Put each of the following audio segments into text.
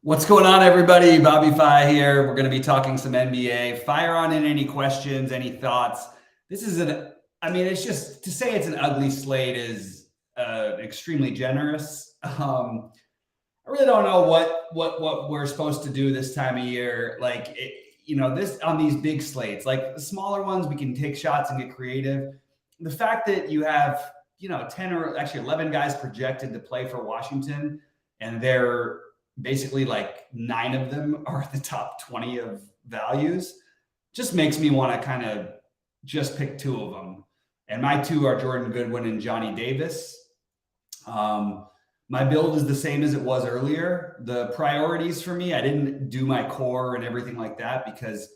What's going on, everybody? Bobby Fi here. We're going to be talking some NBA. Fire on in any questions, any thoughts. This is it's just to say it's an ugly slate is extremely generous. I really don't know what we're supposed to do this time of year. This on these big slates, like the smaller ones, we can take shots and get creative. The fact that you have 10 or actually 11 guys projected to play for Washington, and they're basically like 9 of them are at the top 20 of values, just makes me want to kind of just pick 2 of them. And my 2 are Jordan Goodwin and Johnny Davis. My build is the same as it was earlier. The priorities for me, I didn't do my core and everything like that because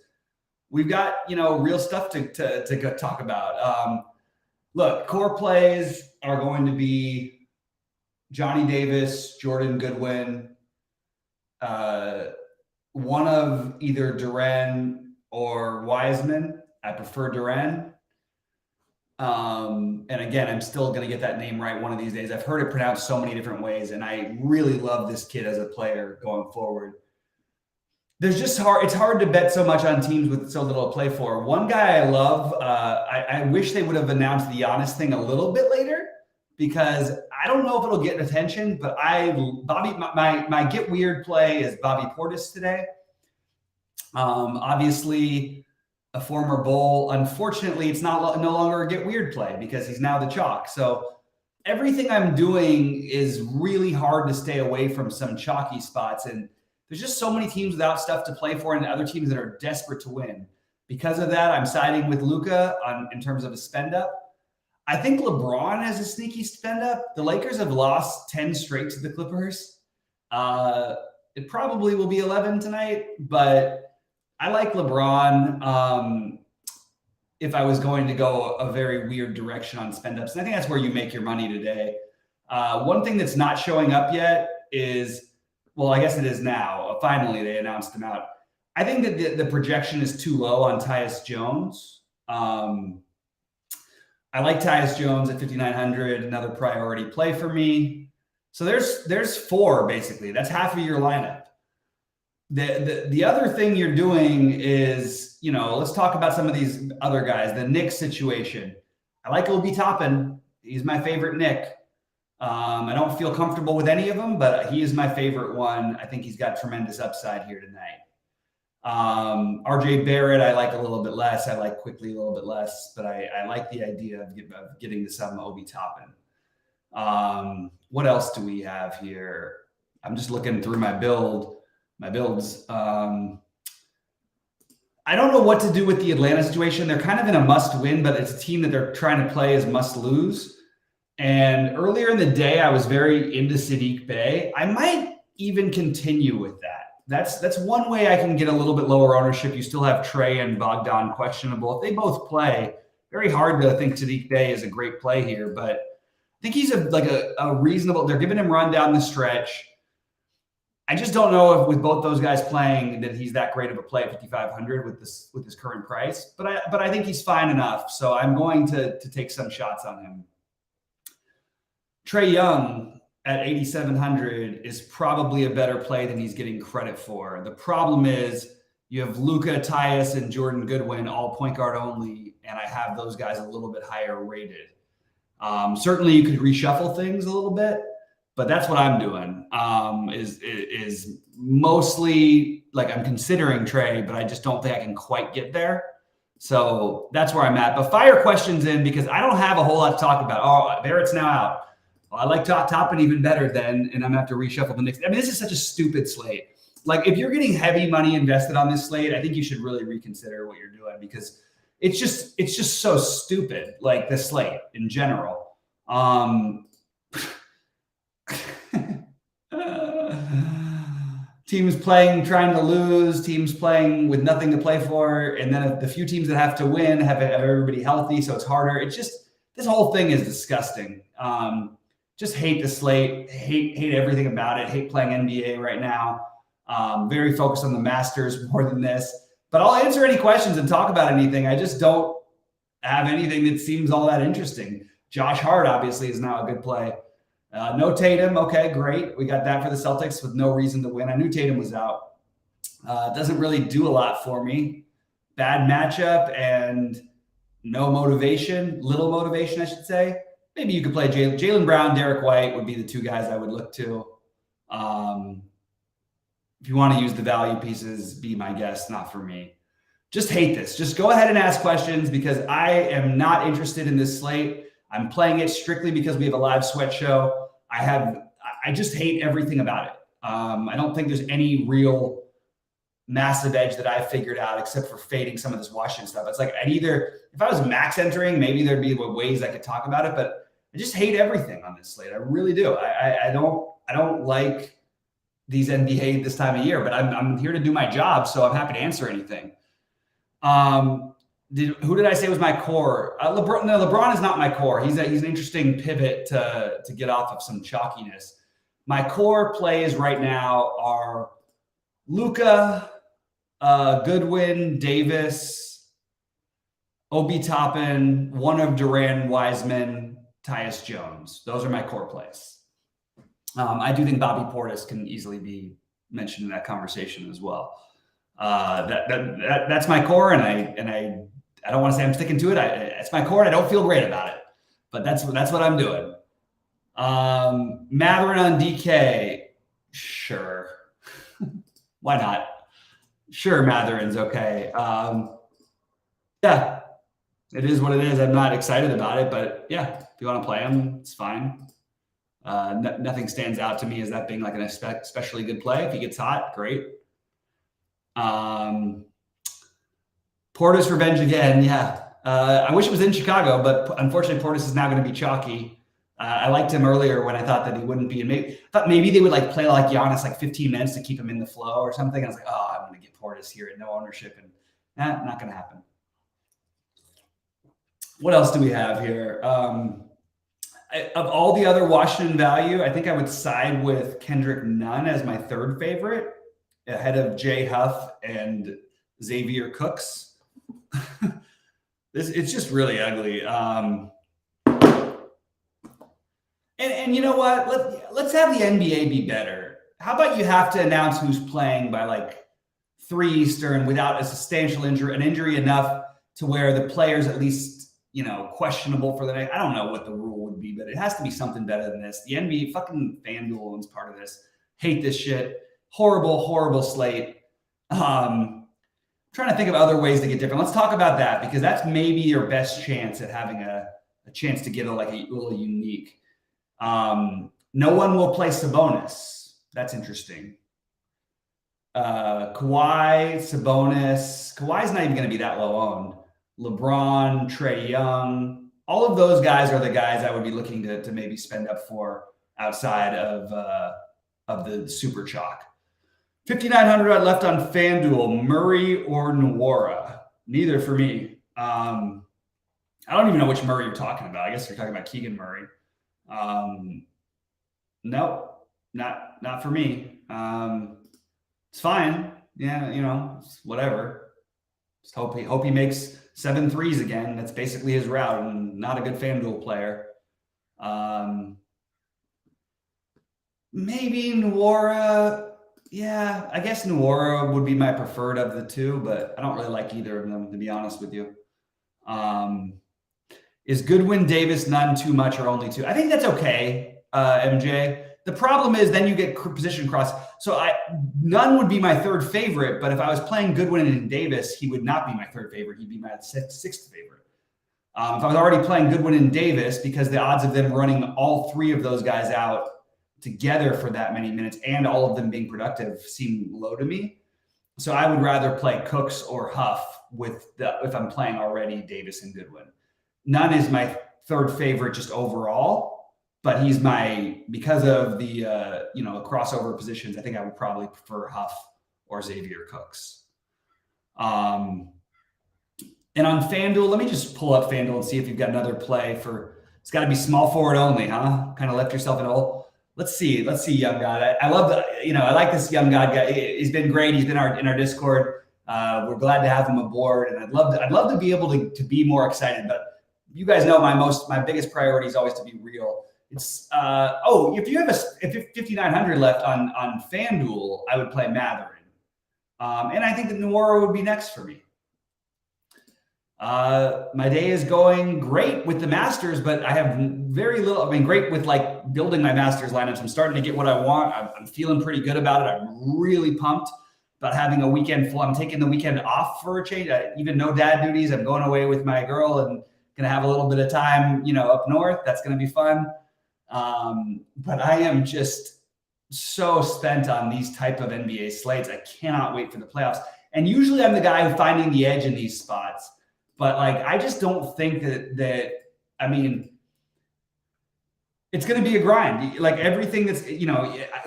we've got, real stuff to go talk about. Look, core plays are going to be Johnny Davis, Jordan Goodwin, one of either Duren or Wiseman. I prefer Duren. And again, I'm still going to get that name right one of these days. I've heard it pronounced so many different ways, and I really love this kid as a player going forward. It's hard to bet so much on teams with so little to play for. One guy I love, I wish they would have announced the Giannis thing a little bit later, because I don't know if it'll get attention, but my get weird play is Bobby Portis today. Obviously a former Bull. Unfortunately, it's no longer a get weird play because he's now the chalk. So everything I'm doing is really hard to stay away from some chalky spots. And there's just so many teams without stuff to play for and other teams that are desperate to win. Because of that, I'm siding with Luka in terms of a spend up. I think LeBron has a sneaky spend up. The Lakers have lost 10 straight to the Clippers. It probably will be 11 tonight, but I like LeBron if I was going to go a very weird direction on spend ups. And I think that's where you make your money today. One thing that's not showing up yet is, well, I guess it is now. Finally, they announced him out. I think that the projection is too low on Tyus Jones. I like Tyus Jones at 5,900, another priority play for me. So there's 4 basically. That's half of your lineup. The other thing you're doing is, let's talk about some of these other guys. The Knicks situation. I like Obi Toppin. He's my favorite Knick. I don't feel comfortable with any of them, but he is my favorite one. I think he's got tremendous upside here tonight. RJ Barrett, I like a little bit less. I like Quickly a little bit less, but I like the idea of getting to some Obi Toppin. What else do we have here? I'm just looking through my builds. I don't know what to do with the Atlanta situation. They're kind of in a must win, but it's a team that they're trying to play as must lose. And earlier in the day, I was very into Saddiq Bey. I might even continue with that. That's one way I can get a little bit lower ownership. You still have Trey and Bogdan questionable. If they both play, very hard to think Saddiq Bey is a great play here, but I think he's a reasonable. They're giving him run down the stretch. I just don't know if with both those guys playing that he's that great of a play at 5,500 with his current price. But I think he's fine enough. So I'm going to take some shots on him. Trae Young at 8,700 is probably a better play than he's getting credit for. The problem is you have Luka, Tyus, and Jordan Goodwin, all point guard only, and I have those guys a little bit higher rated. Certainly you could reshuffle things a little bit, but that's what I'm doing. Is mostly like I'm considering Trae, but I just don't think I can quite get there. So that's where I'm at. But fire questions in because I don't have a whole lot to talk about. Oh, Barrett's now out. Well, I like Toppin even better then, and I'm gonna have to reshuffle the Knicks. I mean, this is such a stupid slate. Like, if you're getting heavy money invested on this slate, I think you should really reconsider what you're doing because it's just so stupid. Like the slate in general. Teams playing, trying to lose, teams playing with nothing to play for. And then the few teams that have to win have everybody healthy. So it's harder. It's just, this whole thing is disgusting. Just hate the slate, hate everything about it, hate playing NBA right now. Very focused on the Masters more than this. But I'll answer any questions and talk about anything. I just don't have anything that seems all that interesting. Josh Hart obviously is now a good play. No Tatum. Okay, great. We got that for the Celtics with no reason to win. I knew Tatum was out. Doesn't really do a lot for me. Bad matchup and no motivation, little motivation, I should say. Maybe you could play Jaylen Brown, Derek White would be the two guys I would look to. If you want to use the value pieces, be my guest, not for me. Just hate this. Just go ahead and ask questions because I am not interested in this slate. I'm playing it strictly because we have a live sweat show. I just hate everything about it. I don't think there's any real massive edge that I figured out except for fading some of this Washington stuff. It's like if I was max entering, maybe there'd be ways I could talk about it, but I just hate everything on this slate. I really do. I don't like these NBA this time of year, but I'm here to do my job, so I'm happy to answer anything. Who did I say was my core? LeBron. No, LeBron is not my core. He's an interesting pivot to get off of some chalkiness. My core plays right now are Luka, Goodwin, Davis, Obi Toppin, one of Durant, Wiseman, Tyus Jones. Those are my core plays. I do think Bobby Portis can easily be mentioned in that conversation as well. That's my core, and I don't want to say I'm sticking to it. It's my core, and I don't feel great about it, but that's what I'm doing. Mathurin on DK, sure. Why not? Sure, Mathurin's okay. Yeah, it is what it is. I'm not excited about it, but yeah, if you want to play him, it's fine. Nothing stands out to me as that being like an especially good play. If he gets hot, great. Portis revenge again. Yeah. I wish it was in Chicago, but unfortunately Portis is now going to be chalky. I liked him earlier when I thought that he wouldn't be. And I thought maybe they would play like Giannis 15 minutes to keep him in the flow or something. And I was like, oh, I'm going to get Portis here at no ownership, and not going to happen. What else do we have here? Of all the other Washington value, I think I would side with Kendrick Nunn as my third favorite, ahead of Jay Huff and Xavier Cooks. It's just really ugly. And you know what? Let's have the NBA be better. How about you have to announce who's playing by 3 Eastern without a substantial injury, an injury enough to where the player's at least, questionable for the night. I don't know what the rule would be, but it has to be something better than this. The NBA, fucking FanDuel owns part of this. Hate this shit. Horrible, horrible slate. Trying to think of other ways to get different. Let's talk about that because that's maybe your best chance at having a chance to get a little unique. No one will play Sabonis. That's interesting. Kawhi, Sabonis. Kawhi's not even going to be that low owned. LeBron, Trae Young. All of those guys are the guys I would be looking to maybe spend up for outside of the super chalk. 5,900 left on FanDuel. Murray or Nwora? Neither for me. I don't even know which Murray you're talking about. I guess you're talking about Keegan Murray. Nope, not for me. It's fine. Yeah, whatever. Just hope he makes 7 threes again. That's basically his route, and not a good FanDuel player. Maybe Nwora. Yeah, I guess Nwora would be my preferred of the two, but I don't really like either of them, to be honest with you. Is Goodwin, Davis, Nunn too much or only two? I think that's okay, MJ. The problem is then you get position cross. So Nunn would be my third favorite, but if I was playing Goodwin and Davis, he would not be my third favorite. He'd be my sixth favorite. If I was already playing Goodwin and Davis, because the odds of them running all 3 of those guys out together for that many minutes and all of them being productive seem low to me. So I would rather play Cooks or Huff if I'm playing already Davis and Goodwin. Nunn is my third favorite just overall, but he's because of the crossover positions. I think I would probably prefer Huff or Xavier Cooks. And on FanDuel, let me just pull up FanDuel and see if you've got another play for. It's got to be small forward only, huh? Kind of left yourself in a hole. Let's see, young God. I love I like this young God guy. He's been great. He's been in our Discord. We're glad to have him aboard, and I'd love to be able to be more excited. But you guys know my biggest priority is always to be real. It's if you have if 5,900 left on FanDuel, I would play Matherin, and I think that Nwora would be next for me. My day is going great with the Masters, but I have very little. I mean, great with like building my Masters lineups. I'm starting to get what I want. I'm feeling pretty good about it. I'm really pumped about having a weekend full. I'm taking the weekend off for a change. Even no dad duties. I'm going away with my girl and gonna have a little bit of time, up north. That's gonna be fun. But I am just so spent on these type of NBA slates. I cannot wait for the playoffs. And usually I'm the guy who's finding the edge in these spots. But like, I just don't think that I mean, it's going to be a grind. Like everything that's,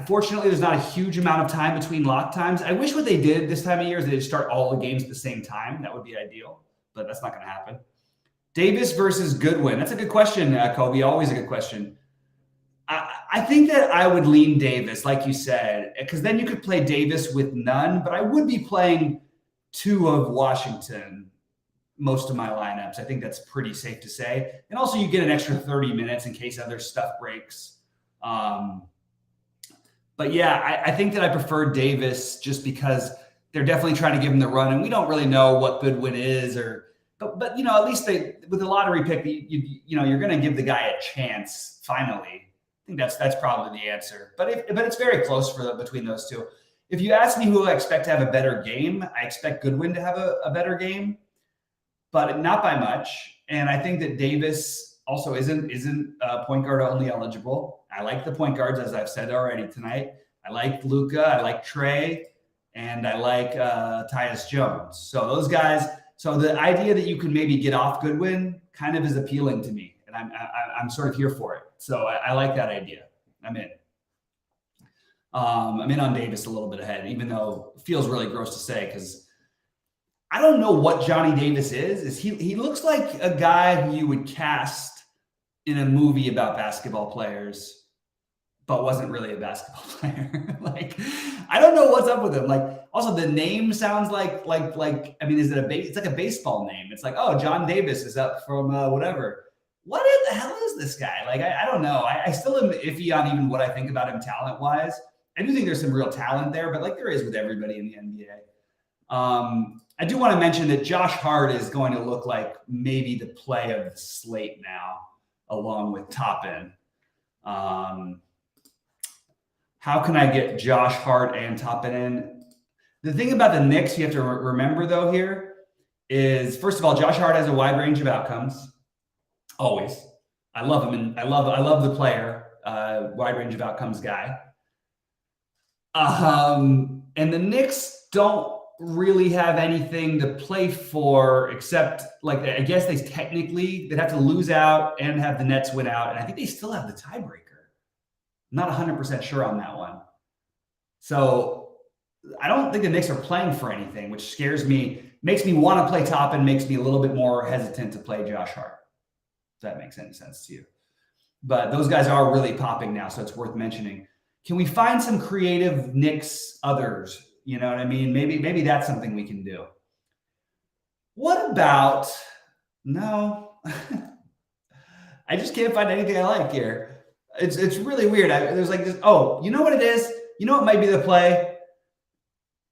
fortunately, there's not a huge amount of time between lock times. I wish what they did this time of year is they'd start all the games at the same time. That would be ideal, but that's not going to happen. Davis versus Goodwin. That's a good question, Kobe. Always a good question. I think that I would lean Davis, like you said, because then you could play Davis with none, but I would be playing two of Washington most of my lineups. I think that's pretty safe to say. And also you get an extra 30 minutes in case other stuff breaks. But yeah, I think that I prefer Davis just because they're definitely trying to give him the run. And we don't really know what Goodwin is but at least with the lottery pick, you're going to give the guy a chance finally. I think that's probably the answer. But it's very close between those two. If you ask me who I expect to have a better game, I expect Goodwin to have a better game, but not by much. And I think that Davis also isn't point guard only eligible. I like the point guards, as I've said already tonight. I like Luka, I like Trey, and I like Tyus Jones. So those guys. So the idea that you could maybe get off Goodwin kind of is appealing to me, and I'm sort of here for it. So I like that idea. I'm in. I'm in on Davis a little bit ahead, even though it feels really gross to say because I don't know what Johnny Davis is. He looks like a guy who you would cast in a movie about basketball players, but wasn't really a basketball player. Like, I don't know what's up with him. Like, also the name sounds like I mean, it's like a baseball name. It's like, oh, John Davis is up from whatever. What in the hell is this guy? Like, I don't know. I still am iffy on even what I think about him talent-wise. I do think there's some real talent there, but like there is with everybody in the NBA. I do want to mention that Josh Hart is going to look like maybe the play of the slate now, along with Toppin. How can I get Josh Hart and Toppin in? The thing about the Knicks you have to remember, though, here is, first of all, Josh Hart has a wide range of outcomes. Always. I love him, and I love the player, wide range of outcomes guy. And the Knicks don't really have anything to play for except, like, I guess they'd have to lose out and have the Nets win out, and I think they still have the tiebreaker. I'm not 100% sure on that one. So I don't think the Knicks are playing for anything, which scares me, makes me want to play Toppin, makes me a little bit more hesitant to play Josh Hart. If that makes any sense to you. But those guys are really popping now, so it's worth mentioning. Can we find some creative Knicks others? You know what I mean? Maybe that's something we can do. What about, no, I just can't find anything I like here. It's really weird. There's like this, oh, you know what it is? You know what might be the play?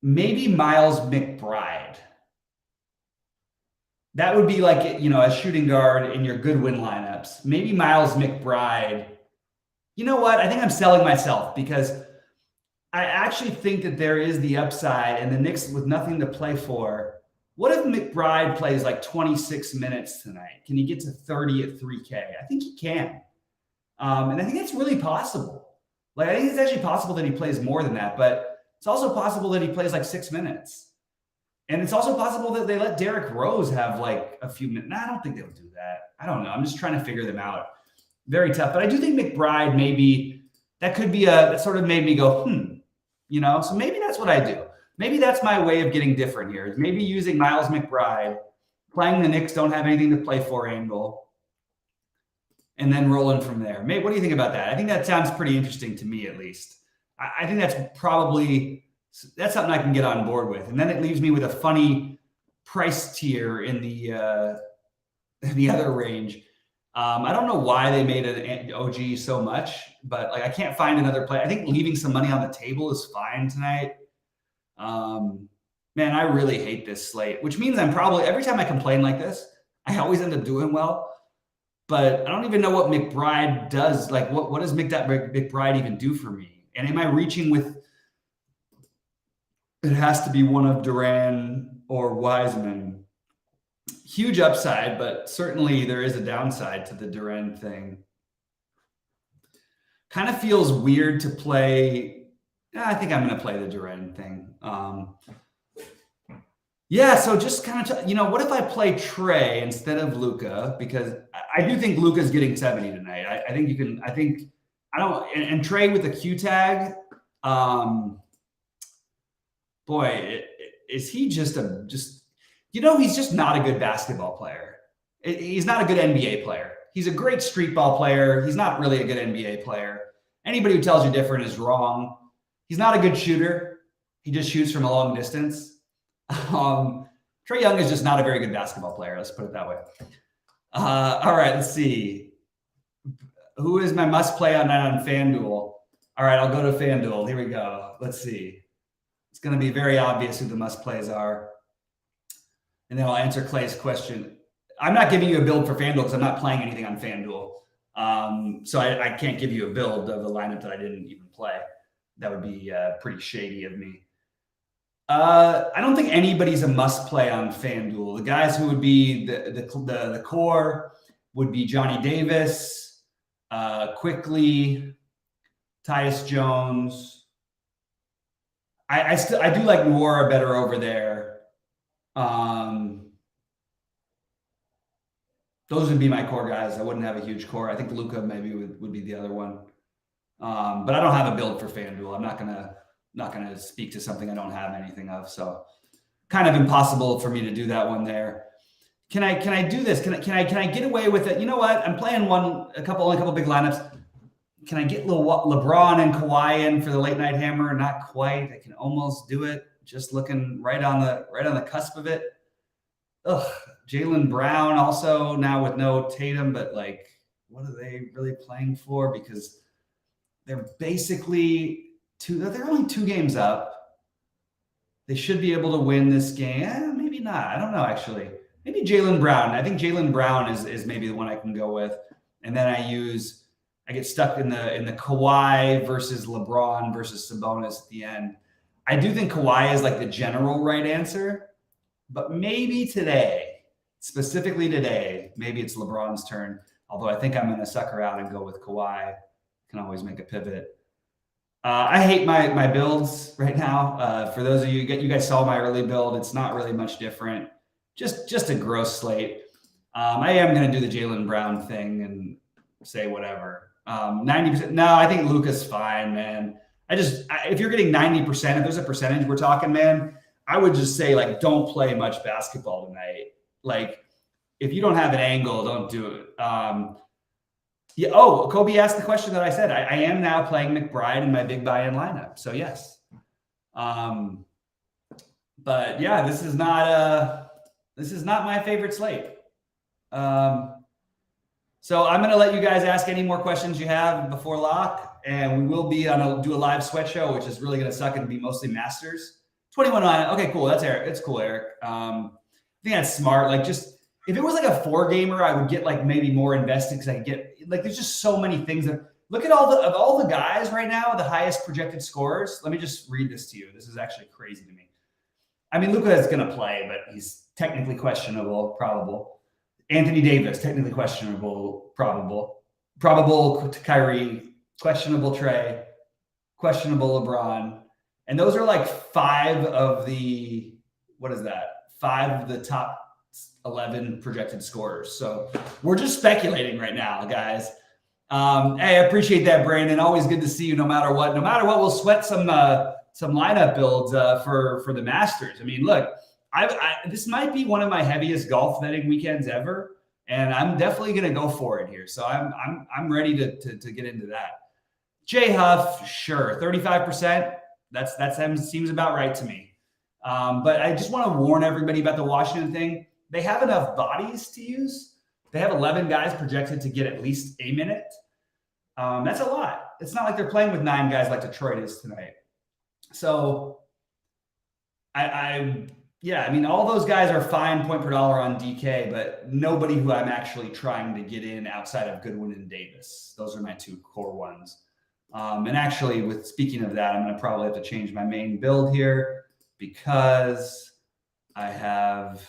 Maybe Miles McBride. That would be like, a shooting guard in your Goodwin lineups. Maybe Miles McBride. You know what? I think I'm selling myself because I actually think that there is the upside, and the Knicks with nothing to play for. What if McBride plays like 26 minutes tonight? Can he get to 30 at 3K? I think he can. And I think it's really possible. Like, I think it's actually possible that he plays more than that, but it's also possible that he plays like 6 minutes. And it's also possible that they let Derrick Rose have like a few minutes. No, I don't think they'll do that. I don't know. I'm just trying to figure them out. Very tough. But I do think McBride, maybe that could be that sort of made me go, so maybe that's what I do. Maybe that's my way of getting different here, is maybe using Miles McBride, playing the Knicks don't have anything to play for angle, and then rolling from there. What do you think about that? I think that sounds pretty interesting to me, at least. I think that's something I can get on board with. And then it leaves me with a funny price tier in the other range. I don't know why they made an OG so much, but like I can't find another play. I think leaving some money on the table is fine tonight. Man, I really hate this slate, which means I'm probably every time I complain like this, I always end up doing well. But I don't even know what McBride does. Like, what does McBride even do for me? And am I reaching with? It has to be one of Duran or Wiseman. Huge upside, but certainly there is a downside to the Duran thing. Kind of feels weird to play. I think I'm going to play the Duran thing. Yeah, so just kind of, what if I play Trae instead of Luka? Because I do think Luka's getting 70 tonight. I think you can, and Trae with the Q tag, is he he's just not a good basketball player. He's not a good NBA player. He's a great street ball player. He's not really a good NBA player. Anybody who tells you different is wrong. He's not a good shooter. He just shoots from a long distance. Trae Young is just not a very good basketball player. Let's put it that way. All right, let's see. Who is my must play on FanDuel? All right, I'll go to FanDuel. Here we go. Let's see. It's going to be very obvious who the must plays are. And then I'll answer Clay's question. I'm not giving you a build for FanDuel because I'm not playing anything on FanDuel. So I can't give you a build of the lineup that I didn't even play. That would be pretty shady of me. I don't think anybody's a must play on FanDuel. The guys who would be the core would be Johnny Davis, Quickly, Tyus Jones. I do like Nwora better over there. Those would be my core guys. I wouldn't have a huge core. I think Luka maybe would be the other one. But I don't have a build for FanDuel. I'm not gonna speak to something I don't have anything of. So kind of impossible for me to do that one there. Can I do this? Can I get away with it? You know what? I'm playing a couple big lineups. Can I get LeBron and Kawhi in for the late night hammer? Not quite. I can almost do it. Just looking right on the cusp of it. Ugh. Jaylen Brown also now with no Tatum, but like, what are they really playing for? Because they're basically they're only 2 games up. They should be able to win this game. Maybe not. I don't know, actually. Maybe Jaylen Brown. I think Jaylen Brown is maybe the one I can go with. And then I get stuck in the Kawhi versus LeBron versus Sabonis at the end. I do think Kawhi is like the general right answer, but maybe specifically today, maybe it's LeBron's turn. Although I think I'm going to sucker out and go with Kawhi. Can always make a pivot. I hate my builds right now. For those of you guys saw my early build. It's not really much different. Just a gross slate. I am going to do the Jaylen Brown thing and say whatever. 90%. No, I think Luka's fine, man. If you're getting 90%, if there's a percentage we're talking, man, I would just say like don't play much basketball tonight. Like if you don't have an angle, don't do it. Yeah. Oh, Kobe asked the question that I said. I am now playing McBride in my big buy-in lineup. So yes. But yeah, this is not my favorite slate. So I'm going to let you guys ask any more questions you have before lock, and we will be do a live sweat show, which is really going to suck and be mostly Masters. 21 on. Okay, cool. That's Eric. It's cool, Eric. I think that's smart. Like just. If it was like a 4-gamer, I would get like maybe more invested because I get like there's just so many things. Look at all the guys right now, the highest projected scores. Let me just read this to you. This is actually crazy to me. I mean, Luka is going to play, but he's technically questionable, probable. Anthony Davis, technically questionable, probable. Probable Kyrie, questionable Trae, questionable LeBron. And those are like 5 of the top 11 projected scorers. So we're just speculating right now, guys. Hey, I appreciate that, Brandon. Always good to see you no matter what. No matter what, we'll sweat some lineup builds for the Masters. I mean, look, this might be one of my heaviest golf betting weekends ever, and I'm definitely going to go for it here. So I'm ready to get into that. Jay Huff, sure, 35%. That seems about right to me. But I just want to warn everybody about the Washington thing. They have enough bodies to use They have 11 guys projected to get at least a minute. That's a lot. It's not like they're playing with 9 guys like Detroit is tonight. So yeah, I mean, all those guys are fine point per dollar on DK, but nobody who I'm actually trying to get in outside of Goodwin and Davis. Those are my 2 core ones. And actually, speaking of that, I'm going to probably have to change my main build here because I have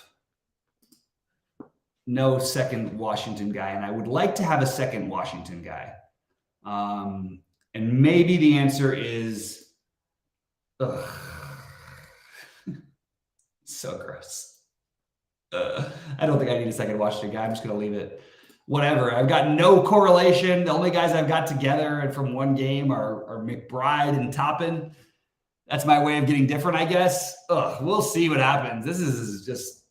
no second Washington guy, and I would like to have a second Washington guy. And maybe the answer is, so gross. I don't think I need a second Washington guy. I'm just going to leave it. Whatever. I've got no correlation. The only guys I've got together and from one game are McBride and Toppin. That's my way of getting different, I guess. We'll see what happens. This is just.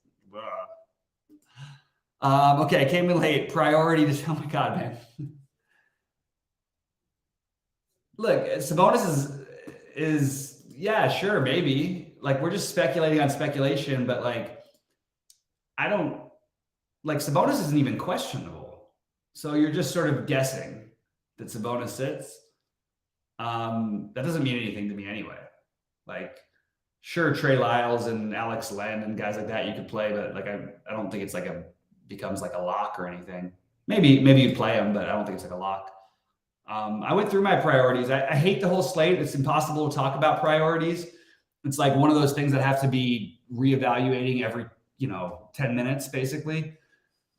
Okay, came in late. Priority to. Oh my God, man. Look, Sabonis is yeah, sure, maybe. Like, we're just speculating on speculation, but like, I don't like Sabonis isn't even questionable. So you're just sort of guessing that Sabonis sits. That doesn't mean anything to me anyway. Like, sure, Trey Lyles and Alex Len and guys like that you could play, but like I don't think it's like becomes like a lock or anything. Maybe you play them, but I don't think it's like a lock. I went through my priorities. I hate the whole slate. It's impossible to talk about priorities. It's like one of those things that have to be reevaluating every 10 minutes basically.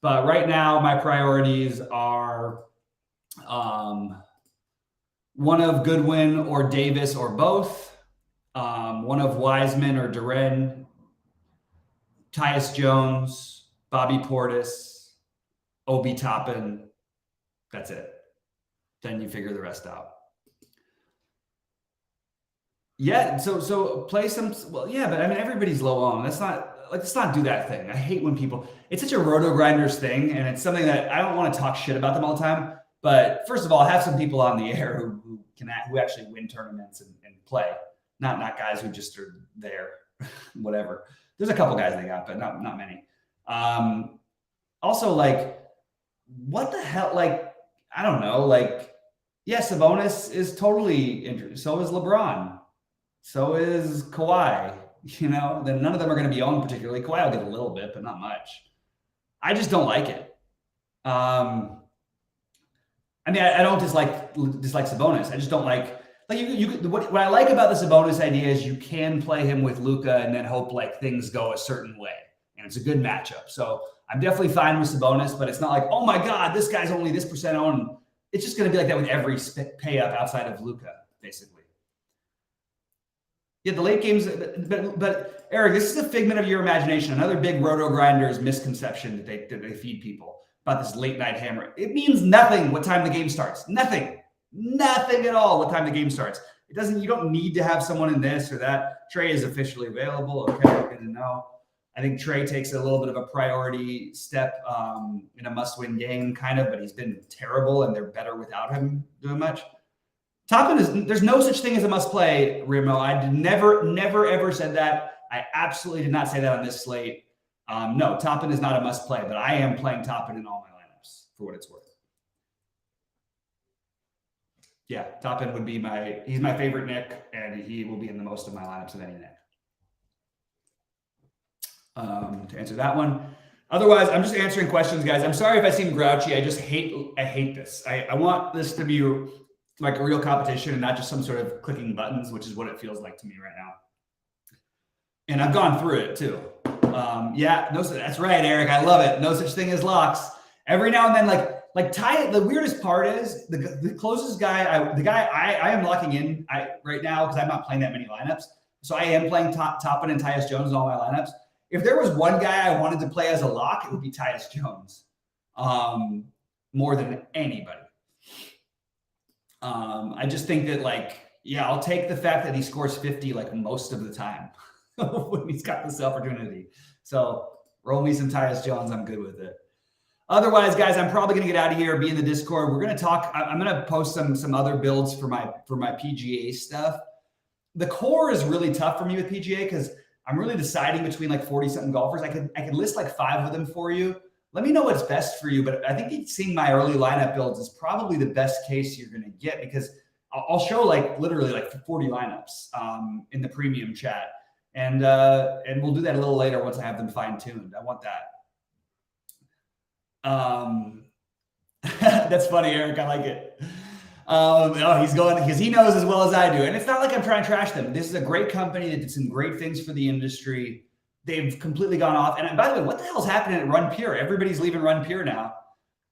But right now my priorities are one of Goodwin or Davis or both, one of Wiseman or Duren, Tyus Jones, Bobby Portis, Obi Toppin. That's it. Then you figure the rest out. Yeah, so play some. Well, yeah, but I mean everybody's low owned. Let's not do that thing. I hate when people. It's such a roto grinders thing, and it's something that I don't want to talk shit about them all the time. But first of all, have some people on the air who actually win tournaments and play, not guys who just are there, whatever. There's a couple guys they got, but not many. Also, like, what the hell? Like, I don't know. Like, yeah, Sabonis is totally injured. So is LeBron. So is Kawhi. Then none of them are going to be owned particularly. Kawhi will get a little bit, but not much. I just don't like it. I mean, I don't dislike Sabonis. I just don't like what I like about the Sabonis idea is you can play him with Luka and then hope like things go a certain way, and it's a good matchup. So I'm definitely fine with Sabonis, but it's not like, oh my God, this guy's only this percent owned. It's just going to be like that with every pay up outside of Luka, basically. Yeah, the late games, but Eric, this is a figment of your imagination. Another big roto grinders misconception that they feed people about this late night hammer. It means nothing what time the game starts. Nothing at all what time the game starts. It doesn't. You don't need to have someone in this or that. Trey is officially available. Okay, good to know. I think Trey takes a little bit of a priority step in a must-win game, kind of, but he's been terrible, and they're better without him doing much. Toppin there's no such thing as a must-play, Remo. I never, ever said that. I absolutely did not say that on this slate. No, Toppin is not a must-play, but I am playing Toppin in all my lineups for what it's worth. Yeah, Toppin would be he's my favorite Nick, and he will be in the most of my lineups of any Nick. To answer that one. Otherwise, I'm just answering questions, guys. I'm sorry if I seem grouchy. I hate this. I want this to be like a real competition and not just some sort of clicking buttons, which is what it feels like to me right now. And I've gone through it too. Yeah, that's right, Eric. I love it. No such thing as locks. Every now and then, like Ty. The weirdest part is the closest guy. I am locking in right now because I'm not playing that many lineups. So I am playing Toppin and Tyus Jones in all my lineups. If there was one guy I wanted to play as a lock, it would be Tyus Jones, more than anybody. I just think that, I'll take the fact that he scores 50 most of the time when he's got this opportunity. So roll me some Tyus Jones. I'm good with it. Otherwise, guys, I'm probably going to get out of here, be in the Discord. We're going to talk. I'm going to post some other builds for my PGA stuff. The core is really tough for me with PGA because I'm really deciding between 40-something golfers. I could list 5 of them for you. Let me know what's best for you. But I think seeing my early lineup builds is probably the best case you're going to get, because I'll show like literally like 40 lineups in the premium chat. And we'll do that a little later once I have them fine tuned. I want that. That's funny, Eric. I like it. He's going because he knows as well as I do. And it's not like I'm trying to trash them. This is a great company that did some great things for the industry. They've completely gone off. And by the way, what the hell's happening at Run Pure? Everybody's leaving Run Pure now.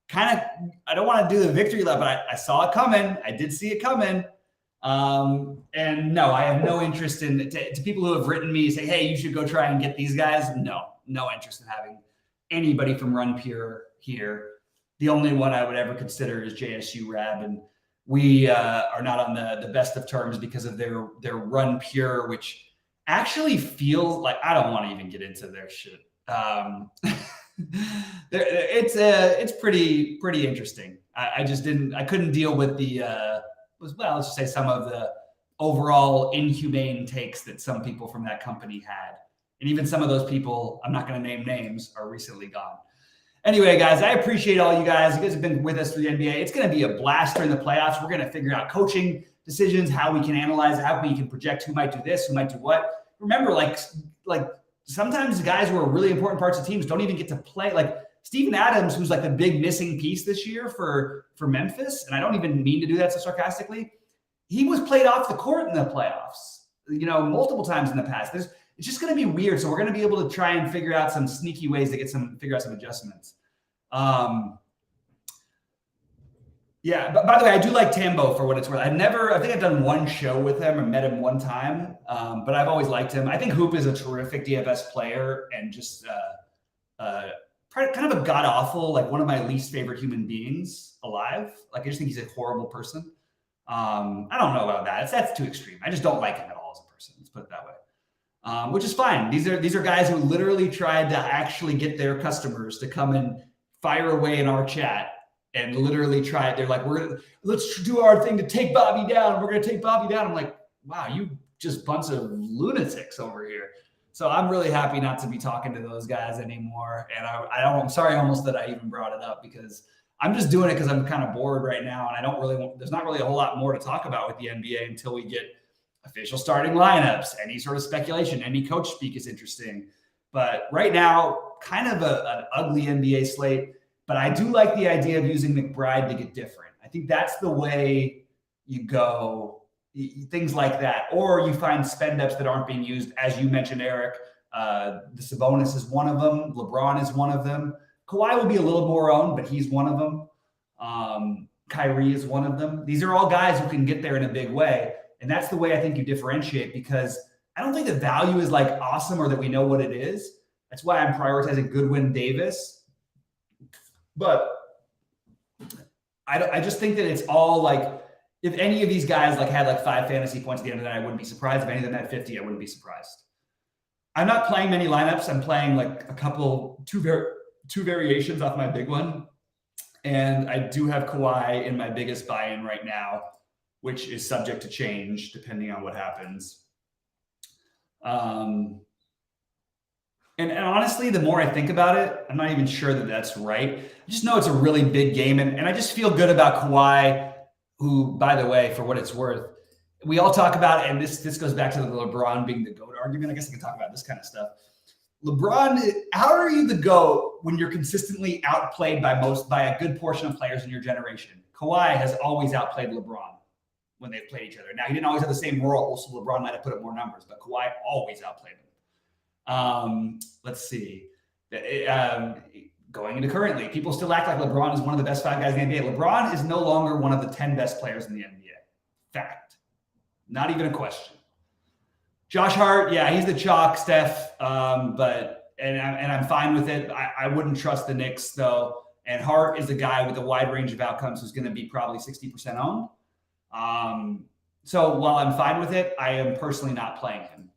Kind of, I don't want to do the victory lap, but I saw it coming. I did see it coming. And no, I have no interest in to people who have written me say, hey, you should go try and get these guys. No interest in having anybody from Run Pure here. The only one I would ever consider is JSU Rab, and we are not on the best of terms because of their Run Pure, which actually feels like, I don't want to even get into their shit. It's pretty interesting. I couldn't deal with let's just say some of the overall inhumane takes that some people from that company had. And even some of those people, I'm not going to name names, are recently gone. Anyway, guys, I appreciate all you guys. You guys have been with us through the NBA. It's going to be a blast during the playoffs. We're going to figure out coaching decisions, how we can analyze, how we can project who might do this, who might do what. Remember, like sometimes the guys who are really important parts of teams don't even get to play. Like Steven Adams, who's like the big missing piece this year for Memphis, and I don't even mean to do that so sarcastically, he was played off the court in the playoffs, multiple times in the past. It's just going to be weird. So we're going to be able to try and figure out some sneaky ways to figure out some adjustments. Yeah, but by the way, I do like Tambo for what it's worth. I think I've done one show with him or met him one time, but I've always liked him. I think Hoop is a terrific DFS player and just kind of a god-awful, like one of my least favorite human beings alive. Like I just think he's a horrible person. I don't know about that. That's too extreme. I just don't like him at all as a person. Let's put it that way. Which is fine. These are guys who literally tried to actually get their customers to come and fire away in our chat and literally try it. They're like, let's do our thing to take Bobby down. We're going to take Bobby down. I'm like, wow, you just bunch of lunatics over here. So I'm really happy not to be talking to those guys anymore. And I'm sorry almost that I even brought it up, because I'm just doing it because I'm kind of bored right now. And there's not really a whole lot more to talk about with the NBA until we get official starting lineups, any sort of speculation, any coach speak is interesting. But right now, kind of an ugly NBA slate. But I do like the idea of using McBride to get different. I think that's the way you go, things like that. Or you find spend ups that aren't being used, as you mentioned, Eric. The Sabonis is one of them. LeBron is one of them. Kawhi will be a little more owned, but he's one of them. Kyrie is one of them. These are all guys who can get there in a big way. And that's the way I think you differentiate, because I don't think the value is like awesome or that we know what it is. That's why I'm prioritizing Goodwin, Davis. But I just think that it's all like, if any of these guys like had like 5 fantasy points at the end of the night, I wouldn't be surprised. If any of them had 50, I wouldn't be surprised. I'm not playing many lineups. I'm playing like two variations off my big one. And I do have Kawhi in my biggest buy-in right now, which is subject to change depending on what happens. And honestly, the more I think about it, I'm not even sure that that's right. I just know it's a really big game. And I just feel good about Kawhi, who, by the way, for what it's worth, we all talk about, and this goes back to the LeBron being the GOAT argument. I guess I can talk about this kind of stuff. LeBron, how are you the GOAT when you're consistently outplayed by a good portion of players in your generation? Kawhi has always outplayed LeBron when they've played each other. Now, he didn't always have the same role, so LeBron might have put up more numbers, but Kawhi always outplayed him. Let's see. Going into currently, people still act like LeBron is one of the best 5 guys in the NBA. LeBron is no longer one of the 10 best players in the NBA. Fact. Not even a question. Josh Hart, yeah, he's the chalk, Steph, but I'm fine with it. I wouldn't trust the Knicks, though. And Hart is a guy with a wide range of outcomes who's going to be probably 60% owned. So while I'm fine with it, I am personally not playing him.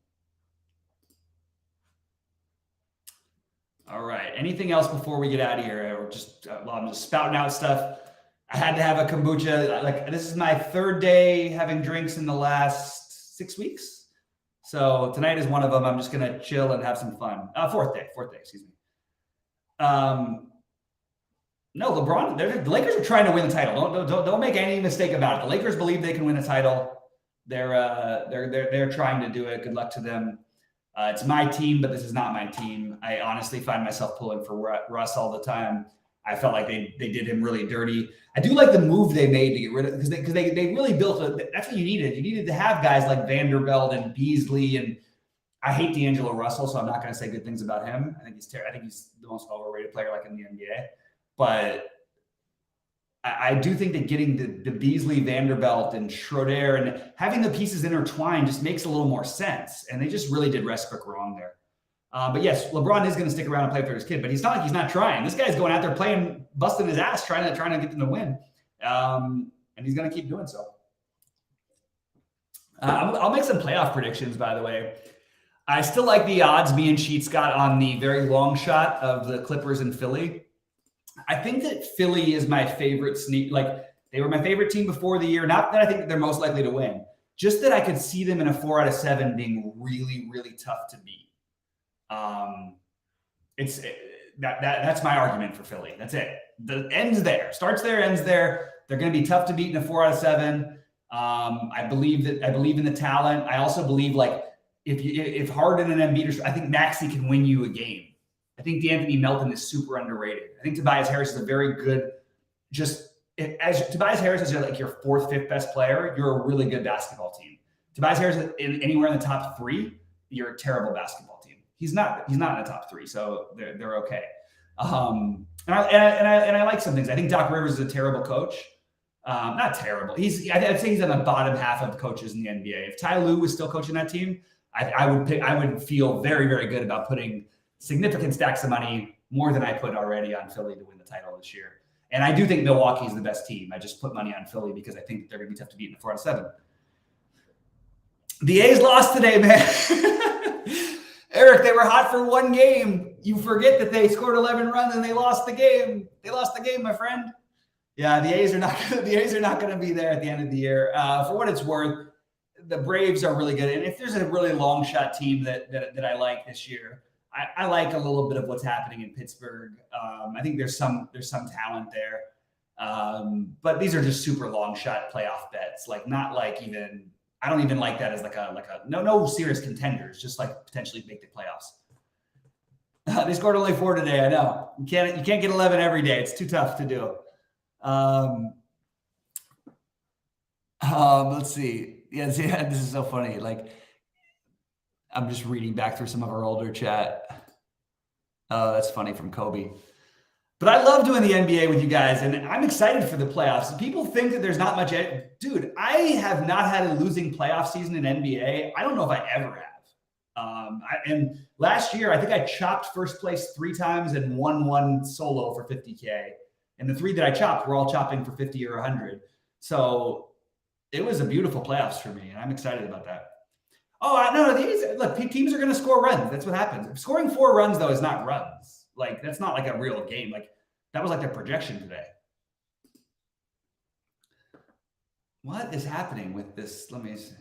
All right. Anything else before we get out of here? Or just I'm just spouting out stuff. I had to have a kombucha. Like, this is my 3rd day having drinks in the last 6 weeks. So tonight is one of them. I'm just gonna chill and have some fun. 4th day. Excuse me. No, LeBron. The Lakers are trying to win the title. Don't make any mistake about it. The Lakers believe they can win a title. They're trying to do it. Good luck to them. It's my team, but this is not my team. I honestly find myself pulling for Russ all the time. I felt like they did him really dirty. I do like the move they made to get rid of, because they really built that's what you needed. You needed to have guys like Vanderbilt and Beasley, and I hate D'Angelo Russell, so I'm not going to say good things about him. I think he's the most overrated player like in the NBA. But I do think that getting the Beasley, Vanderbilt, and Schroeder and having the pieces intertwined just makes a little more sense. And they just really did Westbrook wrong there. But yes, LeBron is going to stick around and play for his kid, but he's not like he's not trying. This guy's going out there playing, busting his ass, trying to get them to win. And he's going to keep doing so. I'll make some playoff predictions, by the way. I still like the odds me and Sheets got on the very long shot of the Clippers and Philly. I think that Philly is my favorite sneak. Like, they were my favorite team before the year. Not that I think that they're most likely to win, just that I could see them in a 4 out of 7 being really, really tough to beat. That's my argument for Philly. That's it. The ends there, starts there, ends there. They're going to be tough to beat in a 4 out of 7. I believe in the talent. I also believe, like, if Harden and Embiid I think Maxey can win you a game. I think DeAnthony Melton is super underrated. I think Tobias Harris is a very good, as Tobias Harris is like your 4th, 5th best player, you're a really good basketball team. Tobias Harris anywhere in the top 3, you're a terrible basketball team. He's not in the top 3, so they're okay. And I like some things. I think Doc Rivers is a terrible coach. Not terrible. I'd say he's on the bottom half of coaches in the NBA. If Ty Lue was still coaching that team, I would feel very, very good about putting significant stacks of money, more than I put already, on Philly to win the title this year. And I do think Milwaukee's the best team. I just put money on Philly because I think that they're going to be tough to beat in the 4 out of 7. The A's lost today, man. Eric, they were hot for 1 game. You forget that they scored 11 runs and they lost the game. They lost the game, my friend. Yeah, the A's are not going to be there at the end of the year. For what it's worth, the Braves are really good. And if there's a really long shot team that I like this year, I like a little bit of what's happening in Pittsburgh. I think there's some talent there. But these are just super long shot playoff bets. Like, not like even, I don't even like that as like a no serious contenders, just like potentially make the playoffs. They scored only 4 today. I know you can't get 11 every day. It's too tough to do. Let's see. Yeah, this is so funny. Like, I'm just reading back through some of our older chat. Oh, that's funny, from Kobe. But I love doing the NBA with you guys, and I'm excited for the playoffs. People think that there's not much. Dude, I have not had a losing playoff season in NBA. I don't know if I ever have. And last year, I think I chopped first place 3 times and won 1 solo for $50K. And the 3 that I chopped were all chopping for 50 or 100. So it was a beautiful playoffs for me, and I'm excited about that. Oh, no, look, teams are going to score runs. That's what happens. Scoring 4 runs, though, is not runs. Like, that's not like a real game. Like, that was like their projection today. What is happening with this? Let me see.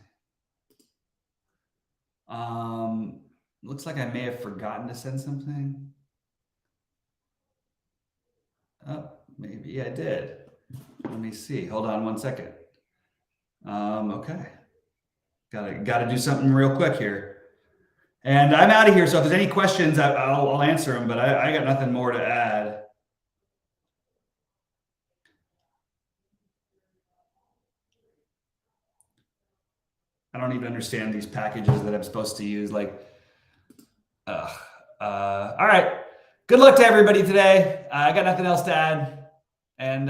Looks like I may have forgotten to send something. Oh, maybe I did. Let me see. Hold on 1 second. Okay. Gotta do something real quick here. And I'm out of here. So if there's any questions, I'll answer them, but I got nothing more to add. I don't even understand these packages that I'm supposed to use. Like, all right. Good luck to everybody today. I got nothing else to add. And